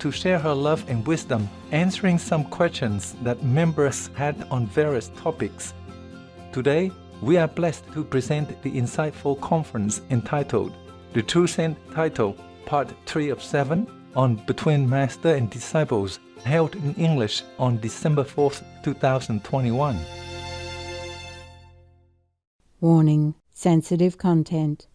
to share her love and wisdom, answering some questions that members had on various topics. Today, we are blessed to present the insightful conference entitled The True Saint Title, Part 3 of 7, on Between Master and Disciples, held in English on December 4th, 2021. Warning: sensitive content.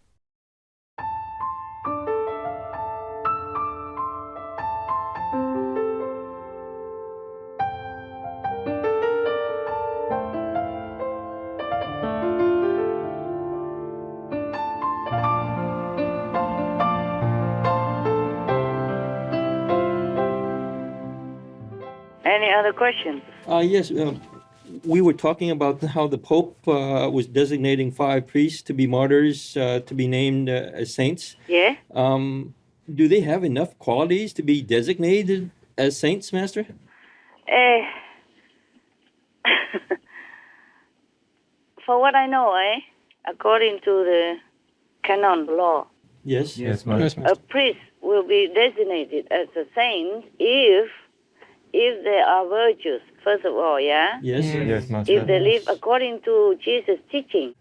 Any other questions? Yes, we were talking about how the Pope was designating 5 priests to be martyrs, to be named as saints. Yeah? Do they have enough qualities to be designated as saints, Master? For what I know, according to the canon law, Yes. Yes, Master. a priest will be designated as a saint if they are virtuous, first of all, yeah? Yes. Yes, Master. If they live according to Jesus' teaching.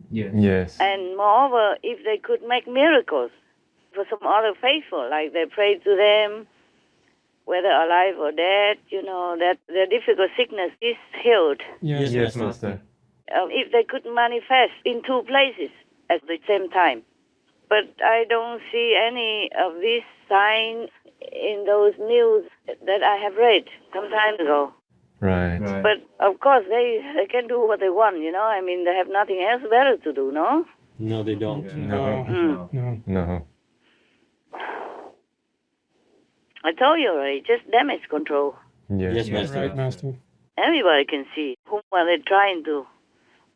Yes. Yes. And moreover, if they could make miracles for some other faithful, like they pray to them, whether alive or dead, that their difficult sickness is healed. Yes, Yes, Master. If they could manifest in 2 places at the same time. But I don't see any of these signs in those news that I have read some time ago. Right. But of course, they can do what they want, I mean, they have nothing else better to do, no? No, they don't. No. I told you already, just damage control. Yes, Yes, Master. Right, Master. Everybody can see whom are they trying to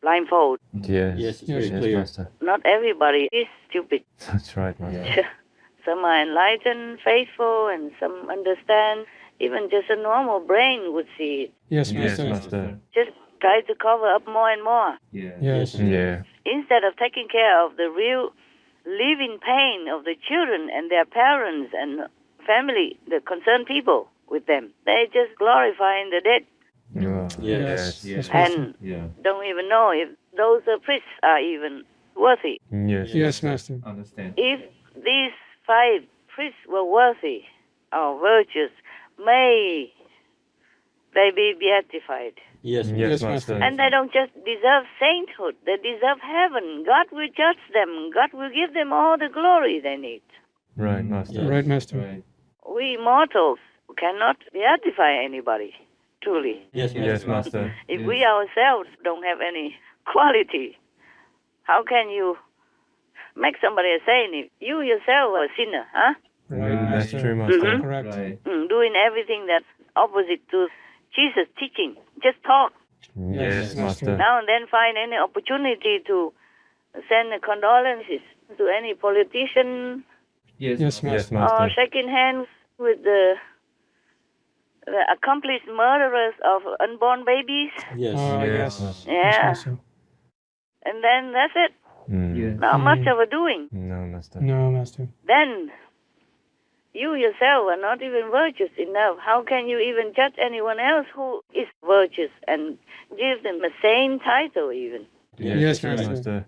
blindfold. Yes. Yes, it's very clear. Master. Not everybody is stupid. That's right, Master. Some are enlightened, faithful, and some understand. Even just a normal brain would see it. Yes, Master. Just try to cover up more and more. Yes. Yeah. Instead of taking care of the real living pain of the children and their parents and family, the concerned people with them. They just glorifying the dead Yes. and don't even know if those priests are even worthy. Yes, Master. Understand. If these 5 priests were worthy or virtuous, may they be beatified. Yes, Master. And they don't just deserve sainthood, they deserve heaven. God will judge them. God will give them all the glory they need. Right, Master. Right, Master. Right. We mortals cannot beatify anybody, truly. Yes, Yes, Master. If we ourselves don't have any quality, how can you make somebody a saint if you yourself are a sinner, huh? Right, that's true, Master. Correct. Right. Doing everything that's opposite to Jesus' teaching. Just talk. Yes, Master. Now and then find any opportunity to send condolences to any politician Yes, Master. or shaking hands with the accomplice murderers of unborn babies. Yes. Yes. Yeah. And then that's it. Not much of a doing. No, Master. No, Master. Then you yourself are not even virtuous enough. How can you even judge anyone else who is virtuous and give them a saint title even? Yes, Master.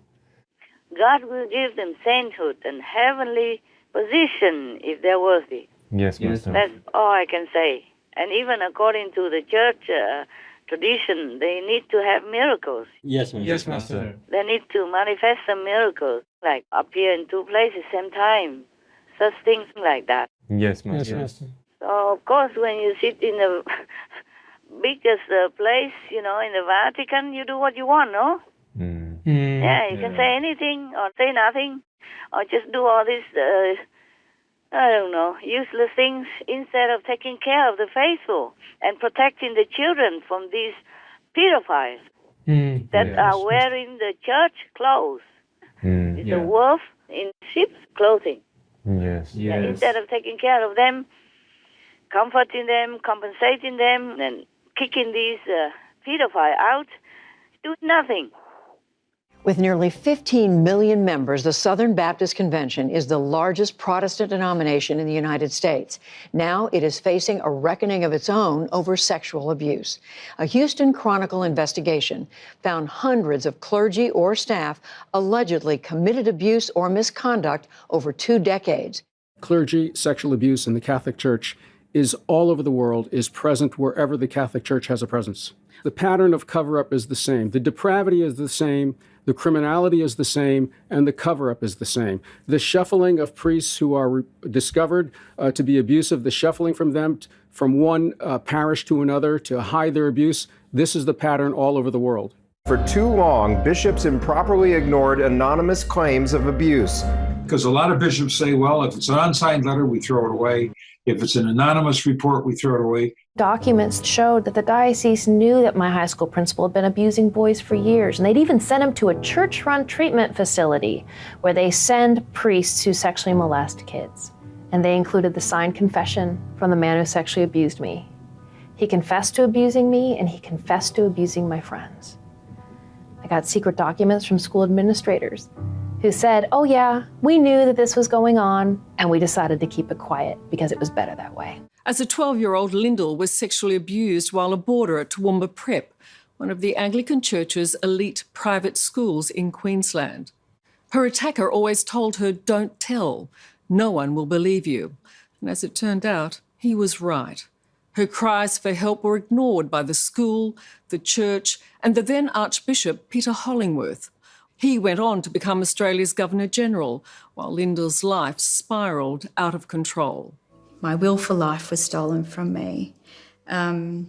God will give them sainthood and heavenly position if they're worthy. Yes, Master. That's all I can say. And even according to the church tradition, they need to have miracles. Yes, Master. Yes, Master. They need to manifest some miracles, like appear in 2 places same time. Such things like that. Yes, Master. Yes, Master. So, of course, when you sit in the biggest place, in the Vatican, you do what you want, no? Yeah, you can say anything or say nothing or just do all these, useless things instead of taking care of the faithful and protecting the children from these pedophiles that are wearing the church clothes. It's a wolf in sheep's clothing. Yes. And instead of taking care of them, comforting them, compensating them, and kicking these pedophiles out, do nothing. With nearly 15 million members, the Southern Baptist Convention is the largest Protestant denomination in the United States. Now it is facing a reckoning of its own over sexual abuse. A Houston Chronicle investigation found hundreds of clergy or staff allegedly committed abuse or misconduct over 2 decades. Clergy sexual abuse in the Catholic Church is all over the world, is present wherever the Catholic Church has a presence. The pattern of cover-up is the same. The depravity is the same. The criminality is the same, and the cover-up is the same. The shuffling of priests who are discovered to be abusive, the shuffling from them from one parish to another to hide their abuse, this is the pattern all over the world. For too long, bishops improperly ignored anonymous claims of abuse. Because a lot of bishops say, well, if it's an unsigned letter, we throw it away. If it's an anonymous report, we throw it away. Documents showed that the diocese knew that my high school principal had been abusing boys for years, and they'd even sent him to a church-run treatment facility where they send priests who sexually molest kids. And they included the signed confession from the man who sexually abused me. He confessed to abusing me, and he confessed to abusing my friends. I got secret documents from school administrators who said, oh yeah, we knew that this was going on, and we decided to keep it quiet because it was better that way. As a 12-year-old, Lyndall was sexually abused while a boarder at Toowoomba Prep, one of the Anglican Church's elite private schools in Queensland. Her attacker always told her, don't tell, no one will believe you. And as it turned out, he was right. Her cries for help were ignored by the school, the church, and the then Archbishop Peter Hollingworth. He went on to become Australia's Governor-General, while Lyndall's life spiralled out of control. My will for life was stolen from me. At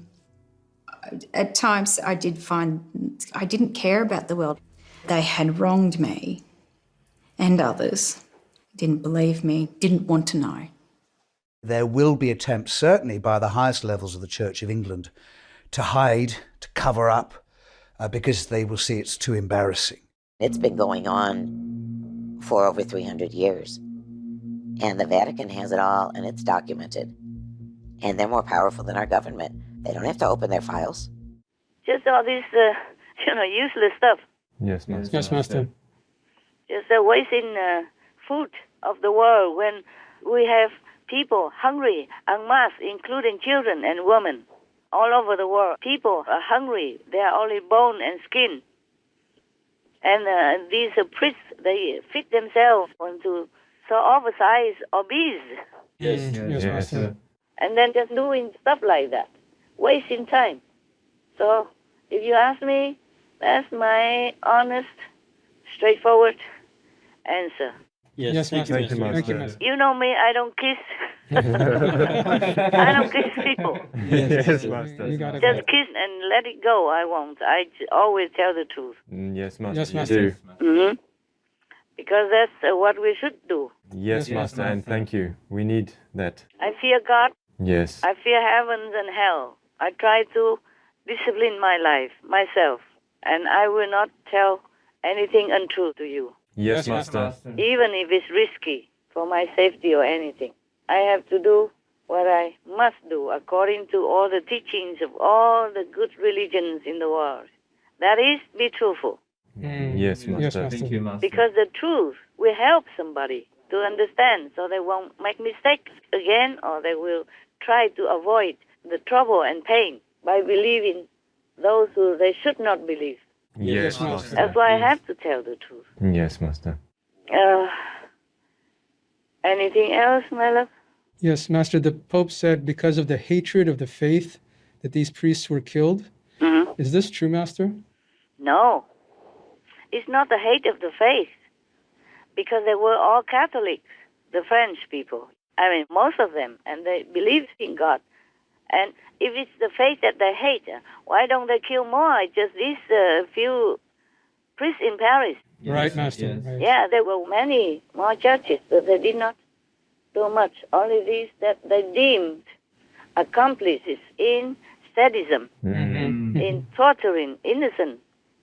times I did find I didn't care about the world. They had wronged me and others, didn't believe me, didn't want to know. There will be attempts, certainly by the highest levels of the Church of England, to hide, to cover up, because they will see it's too embarrassing. It's been going on for over 300 years. And the Vatican has it all, and it's documented. And they're more powerful than our government. They don't have to open their files. Just all this, useless stuff. Yes, Master. Yes, Master. Just wasting food of the world when we have people hungry en masse, including children and women all over the world. People are hungry. They are only bone and skin. And these priests, they fit themselves into so oversized, obese. Yes, Master. And then just doing stuff like that, wasting time. So if you ask me, that's my honest, straightforward answer. Yes, thank Master. you, Master. Thank you, Master. You know me, I don't kiss. I don't kiss people. Yes, Master. You got it. Just kiss and let it go. I won't. I always tell the truth. Yes, Master. Yes, You Master. do. Because that's what we should do. Yes, Master, and thank you. We need that. I fear God. Yes. I fear heavens and hell. I try to discipline my life, myself, and I will not tell anything untrue to you. Yes, Yes, Master. Even if it's risky for my safety or anything. I have to do what I must do according to all the teachings of all the good religions in the world. That is, be truthful. Yes, Master. Yes, Master. Thank you, Master. Because the truth will help somebody to understand so they won't make mistakes again, or they will try to avoid the trouble and pain by believing those who they should not believe. Yes, Master. That's why I have to tell the truth. Yes, Master. Anything else, my love? Yes, Master. The Pope said because of the hatred of the faith that these priests were killed. Is this true, Master? No. It's not the hate of the faith, because they were all Catholics, the French people. I mean, most of them, and they believed in God. And if it's the faith that they hate, why don't they kill more? Just these few priests in Paris. Right, Master. Yes. Right. Yeah, there were many more churches, but they did not do much. Only these that they deemed accomplices in sadism, in torturing innocent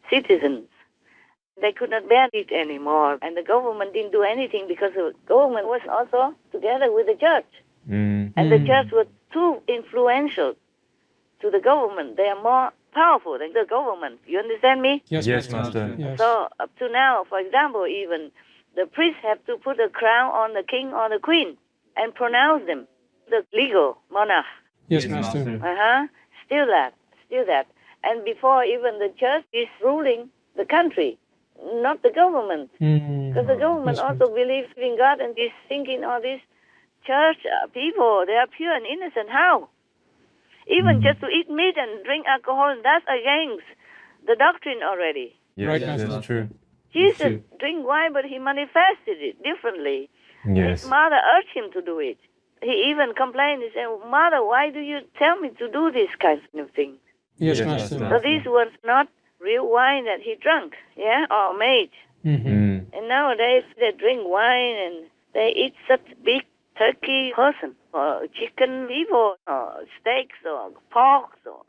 citizens. They could not bear it anymore, and the government didn't do anything because the government was also together with the church. And the church was too influential to the government. They are more powerful than the government. You understand me? Yes, Master. Yes. So up to now, for example, even the priests have to put a crown on the king or the queen and pronounce them, the legal monarch. Yes, Master. Still that. And before even the church is ruling the country, not the government. Because the government also believes in God and is thinking all these church people, they are pure and innocent. How? Even just to eat meat and drink alcohol, that's against the doctrine already. Yes, Right, that's Master. true. Jesus drank wine, but he manifested it differently. Yes. His mother urged him to do it. He even complained. He said, Mother, why do you tell me to do this kind of thing? Yes, Master. So this was not real wine that he drank, or made. And nowadays they drink wine and they eat such big turkey person, or chicken liver, or steaks, or pork, or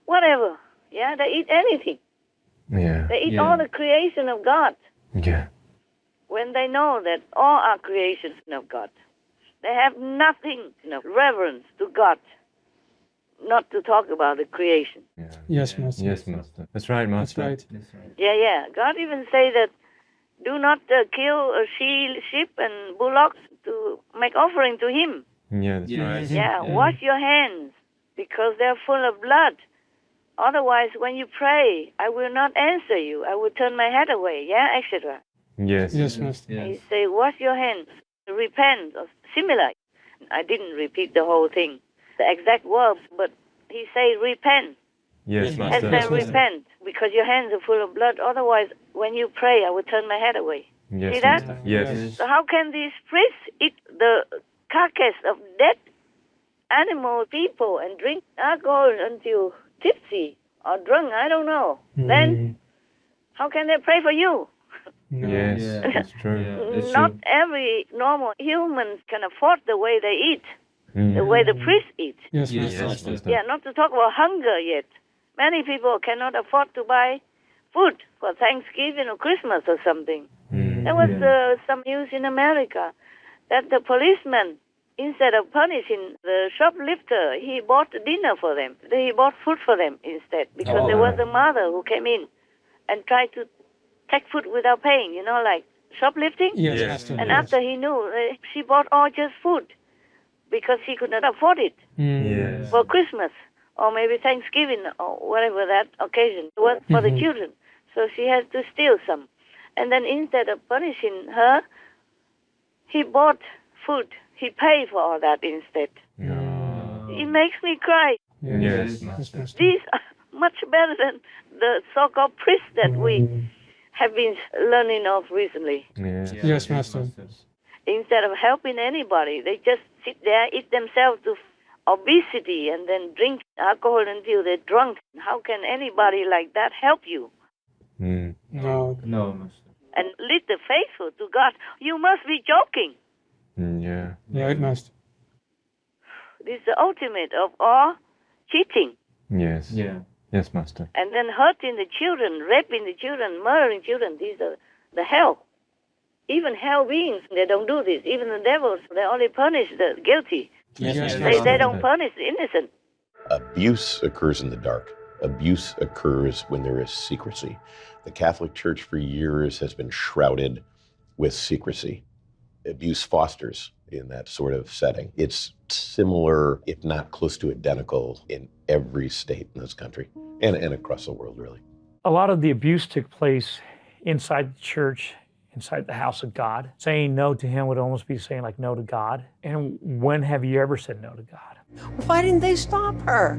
whatever. Yeah, they eat anything. Yeah. They eat all the creation of God. Yeah. When they know that all are creations of God. They have nothing reverence to God, not to talk about the creation. Yes, Master. Yes, Master. That's right, Master. That's right. Yeah. God even say that do not kill a sheep and bullocks to make offering to him. Yeah, that's right. Yeah, wash your hands because they're full of blood. Otherwise, when you pray, I will not answer you. I will turn my head away, etc. Yes. Yes, Master. He say, wash your hands, repent, or similar. I didn't repeat the whole thing, the exact words, but he say, repent. Yes, And Master. then repent, because your hands are full of blood. Otherwise, when you pray, I will turn my head away. Yes, See that? Master. Yes. So how can these priests eat the carcass of dead animal people and drink alcohol until tipsy or drunk? I don't know. Then how can they pray for you? Yes, that's true. Not every normal human can afford the way they eat, the way the priests eat. Yes, Master. Yeah, not to talk about hunger yet. Many people cannot afford to buy food for Thanksgiving or Christmas or something. There was some news in America that the policeman, instead of punishing the shoplifter, he bought dinner for them. He bought food for them instead, because there was a mother who came in and tried to take food without paying, like shoplifting. Yes, Master. And after he knew, she bought all just food because he could not afford it for Christmas or maybe Thanksgiving or whatever that occasion was for the children. So she had to steal some. And then instead of punishing her, he bought food. He paid for all that instead. It makes me cry. Yes. These are much better than the so-called priests that we have been learning of recently. Yes, Master. Instead of helping anybody, they just sit there, eat themselves to obesity, and then drink alcohol until they're drunk. How can anybody like that help you? No, Master. And lead the faithful to God. You must be joking. Yeah. Yeah, it must. This is the ultimate of all cheating. Yes. Yes, Master. And then hurting the children, raping the children, murdering children. These are the hell. Even hell beings, they don't do this. Even the devils, they only punish the guilty. They don't punish the innocent. Abuse occurs in the dark. Abuse occurs when there is secrecy. The Catholic Church for years has been shrouded with secrecy. Abuse fosters in that sort of setting. It's similar, if not close to identical, in every state in this country and across the world, really. A lot of the abuse took place inside the church, inside the house of God. Saying no to him would almost be saying like no to God. And when have you ever said no to God? Why didn't they stop her?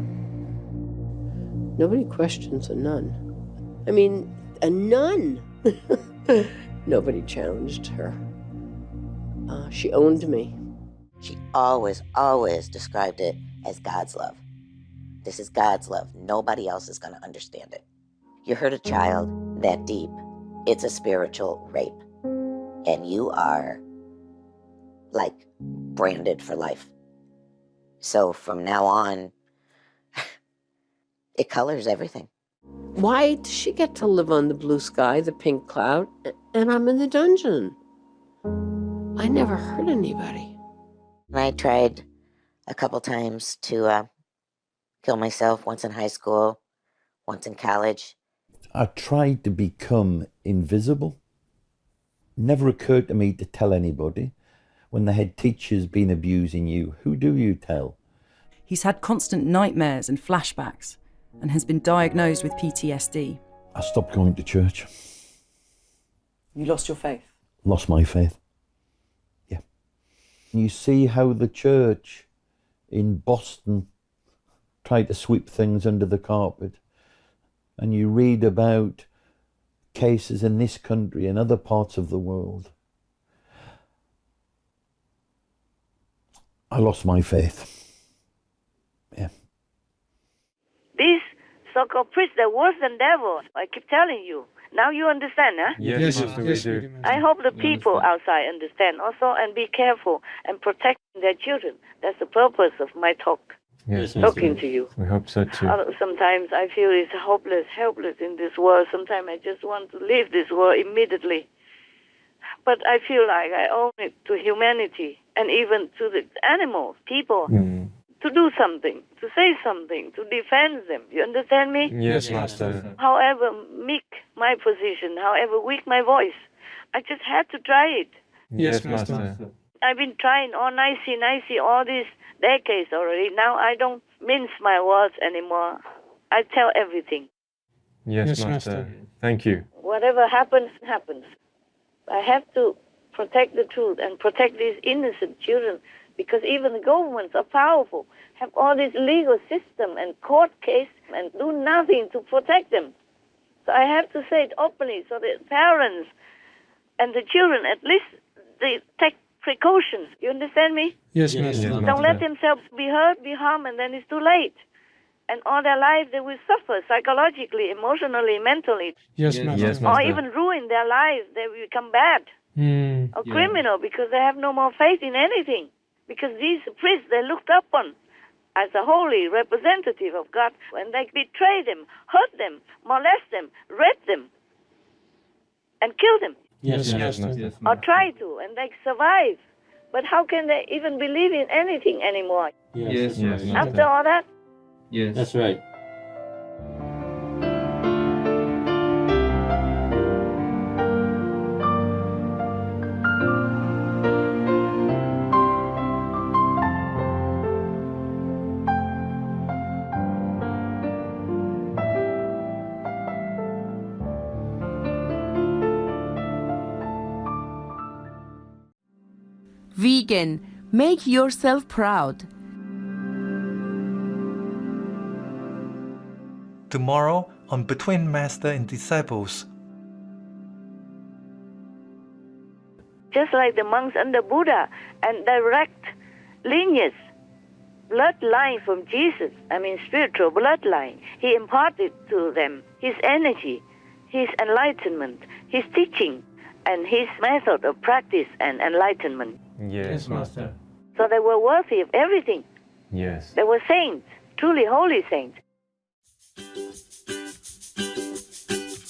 Nobody questions a nun. I mean, a nun. Nobody challenged her. She owned me. She always described it as God's love. This is God's love. Nobody else is going to understand it. You hurt a child that deep, it's a spiritual rape. And you are, like, branded for life. So from now on, it colors everything. Why does she get to live on the blue sky, the pink cloud, and I'm in the dungeon? I never hurt anybody. I tried a couple times to kill myself, once in high school, once in college. I tried to become invisible. Never occurred to me to tell anybody. When the head teacher's been abusing you, who do you tell? He's had constant nightmares and flashbacks and has been diagnosed with PTSD. I stopped going to church. You lost your faith? Lost my faith. Yeah. You see how the church in Boston tried to sweep things under the carpet, and you read about cases in this country and other parts of the world. I lost my faith. Yeah. These so-called priests, they're worse than devils. I keep telling you. Now you understand, huh? Yes, we do. I hope the people outside understand also, and be careful and protect their children. That's the purpose of my talk. Yes, talking to you. We hope so too. Sometimes I feel it's hopeless, helpless in this world. Sometimes I just want to leave this world immediately. But I feel like I owe it to humanity and even to the animals, people, to do something, to say something, to defend them. You understand me? Yes, Master. However meek my position, however weak my voice, I just had to try it. Yes, Master. I've been trying all nicey all these decades already. Now I don't mince my words anymore. I tell everything. Yes, Master. Thank you. Whatever happens, happens. I have to protect the truth and protect these innocent children, because even the governments are powerful, have all this legal system and court case and do nothing to protect them. So I have to say it openly so that parents and the children, at least they take precautions. You understand me? Yes, Master. Don't let themselves be hurt, be harmed, and then it's too late. And all their life they will suffer psychologically, emotionally, mentally. Yes, Master. Yes, Or Master. even ruin their lives. They will become bad or criminal because they have no more faith in anything. Because these priests, they looked upon as a holy representative of God, and they betray them, hurt them, molest them, rape them, and kill them. Yes, Master. Master. Or try to, and they survive. But how can they even believe in anything anymore? Yes, Master. After all that? Yes. That's right. Vegan, make yourself proud. Tomorrow on Between Master and Disciples. Just like the monks under Buddha, and direct lineage, bloodline from Jesus, spiritual bloodline. He imparted to them his energy, his enlightenment, his teaching, and his method of practice and enlightenment. Yes, Master. So they were worthy of everything. Yes. They were saints, truly holy saints.